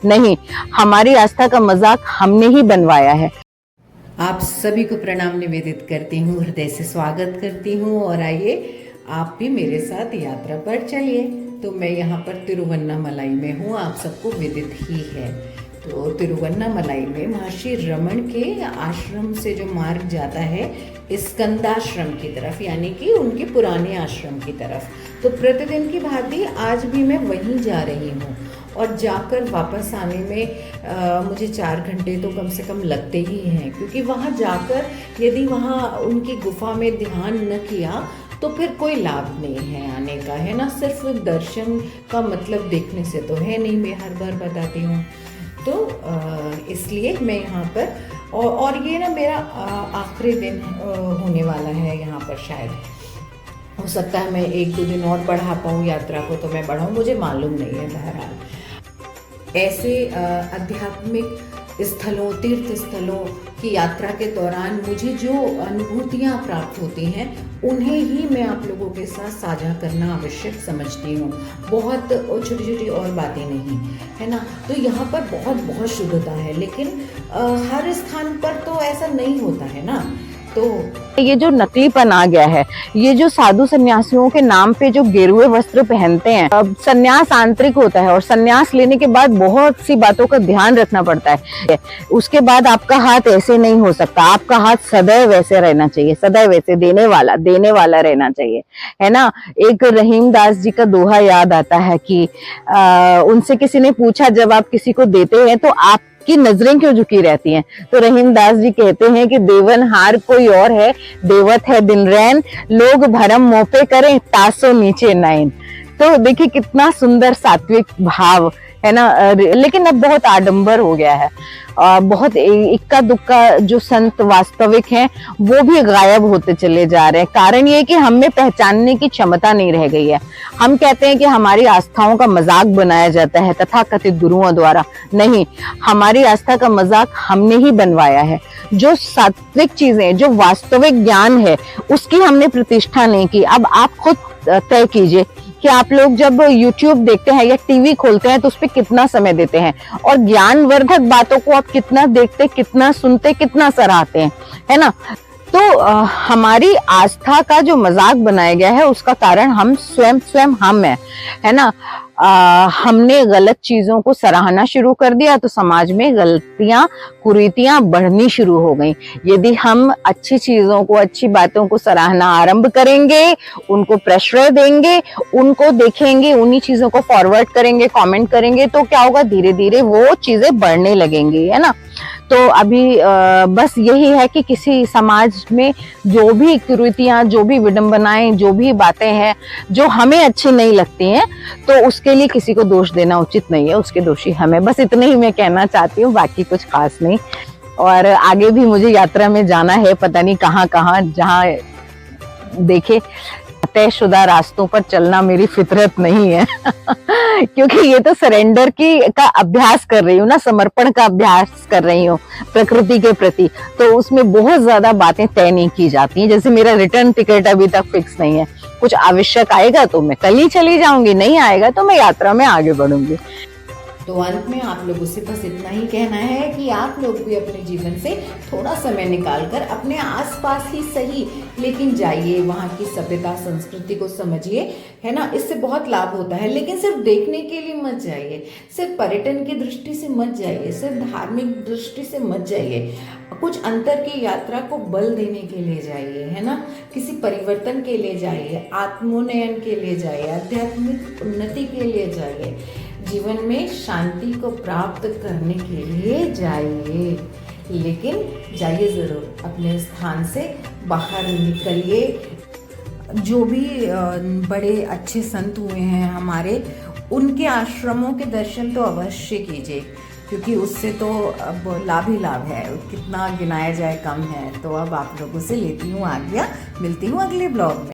नहीं, हमारी आस्था का मजाक हमने ही बनवाया है। आप सभी को प्रणाम निवेदित करती हूँ, हृदय से स्वागत करती हूँ और आइए आप भी मेरे साथ यात्रा पर चलिए। तो मैं यहाँ पर तिरुवन्नामलाई में हूँ, आप सबको विदित ही है। तो तिरुवन्नामलाई में महर्षि रमन के आश्रम से जो मार्ग जाता है स्कंदाश्रम की तरफ, यानी कि उनके पुराने आश्रम की तरफ, तो प्रतिदिन की भांति आज भी मैं वहीं जा रही हूँ और जाकर वापस आने में मुझे 4 घंटे तो कम से कम लगते ही हैं, क्योंकि वहाँ जाकर यदि वहाँ उनकी गुफा में ध्यान न किया तो फिर कोई लाभ नहीं है आने का, है ना। सिर्फ दर्शन का मतलब देखने से तो है नहीं, मैं हर बार बताती हूँ। तो इसलिए मैं यहाँ पर और ये ना मेरा आखिरी दिन होने वाला है यहाँ पर। शायद हो सकता है मैं 1-2 दिन और बढ़ा पाऊँ यात्रा को, तो मैं बढ़ाऊँ, मुझे मालूम नहीं है। बहरहाल ऐसे आध्यात्मिक स्थलों, तीर्थ स्थलों की यात्रा के दौरान मुझे जो अनुभूतियाँ प्राप्त होती हैं उन्हें ही मैं आप लोगों के साथ साझा करना आवश्यक समझती हूँ। बहुत छोटी छोटी और बातें नहीं, है ना। तो यहाँ पर बहुत बहुत शुद्धता है, लेकिन हर स्थान पर तो ऐसा नहीं होता है ना। तो ये जो नकलीपन आ गया है, ये जो साधु सन्यासियों के नाम पे जो गेरुए वस्त्र पहनते हैं, अब सन्यास आंतरिक होता है और सन्यास लेने के बाद बहुत सी बातों का ध्यान रखना पड़ता है। उसके बाद आपका हाथ ऐसे नहीं हो सकता, आपका हाथ सदैव वैसे रहना चाहिए, सदैव वैसे देने वाला रहना चाहिए, है ना। एक रहीम दास जी का दोहा याद आता है कि उनसे किसी ने पूछा, जब आप किसी को देते हैं तो आप की नजरें क्यों झुकी रहती हैं? तो रहीम दास जी कहते हैं कि देवनहार कोई और है, देवत है दिन रैन, लोग भरम मोपे करें तासो नीचे नैन। तो देखिए कितना सुंदर सात्विक भाव है ना। लेकिन अब बहुत आडंबर हो गया है, बहुत इक्का दुक्का जो संत वास्तविक हैं वो भी गायब होते चले जा रहे हैं। कारण ये कि हमें पहचानने की क्षमता नहीं रह गई है। हम कहते हैं कि हमारी आस्थाओं का मजाक बनाया जाता है तथाकथित गुरुओं द्वारा। नहीं, हमारी आस्था का मजाक हमने ही बनवाया है। जो सात्विक चीजें, जो वास्तविक ज्ञान है, उसकी हमने प्रतिष्ठा नहीं की। अब आप खुद तय कीजिए कि आप लोग जब YouTube देखते हैं या टीवी खोलते हैं तो उस पर कितना समय देते हैं, और ज्ञानवर्धक बातों को आप कितना देखते, कितना सुनते, कितना सराहते हैं, है ना। तो हमारी आस्था का जो मजाक बनाया गया है उसका कारण हम स्वयं हम है ना। हमने गलत चीजों को सराहना शुरू कर दिया तो समाज में गलतियां, कुरीतियां बढ़नी शुरू हो गई। यदि हम अच्छी चीजों को, अच्छी बातों को सराहना आरंभ करेंगे, उनको प्रश्रय देंगे, उनको देखेंगे, उन्हीं चीजों को फॉरवर्ड करेंगे, कमेंट करेंगे, तो क्या होगा, धीरे धीरे वो चीजें बढ़ने लगेंगी, है ना। तो अभी बस यही है कि किसी समाज में जो भी कुरीतियां, जो भी विडंबनाएं, जो भी बातें हैं जो हमें अच्छी नहीं लगती हैं, तो उसके लिए किसी को दोष देना उचित नहीं है, उसके दोषी हमें। बस इतने ही मैं कहना चाहती हूँ, बाकी कुछ खास नहीं। और आगे भी मुझे यात्रा में जाना है, पता नहीं कहाँ कहाँ, जहाँ देखे तयशुदा रास्तों पर चलना मेरी फितरत नहीं है क्योंकि ये तो सरेंडर का अभ्यास कर रही हूँ ना, समर्पण का अभ्यास कर रही हूँ प्रकृति के प्रति। तो उसमें बहुत ज्यादा बातें तय नहीं की जाती हैं। जैसे मेरा रिटर्न टिकट अभी तक फिक्स नहीं है, कुछ आवश्यक आएगा तो मैं कल ही चली जाऊंगी, नहीं आएगा तो मैं यात्रा में आगे बढ़ूंगी। तो अंत में आप लोगों से बस इतना ही कहना है कि आप लोग भी अपने जीवन से थोड़ा समय निकालकर अपने आसपास ही सही, लेकिन जाइए, वहाँ की सभ्यता, संस्कृति को समझिए, है ना। इससे बहुत लाभ होता है। लेकिन सिर्फ देखने के लिए मत जाइए, सिर्फ पर्यटन की दृष्टि से मत जाइए, सिर्फ धार्मिक दृष्टि से मत जाइए। कुछ अंतर की यात्रा को बल देने के लिए जाइए, है ना। किसी परिवर्तन के लिए जाइए, आत्मोन्नयन के लिए जाइए, आध्यात्मिक उन्नति के लिए जाइए, जीवन में शांति को प्राप्त करने के लिए जाइए। लेकिन जाइए ज़रूर, अपने स्थान से बाहर निकलिए। जो भी बड़े अच्छे संत हुए हैं हमारे, उनके आश्रमों के दर्शन तो अवश्य कीजिए, क्योंकि उससे तो अब लाभ ही लाभ है, कितना गिनाया जाए कम है। तो अब आप लोगों से लेती हूँ आज्ञा, मिलती हूँ अगले ब्लॉग में।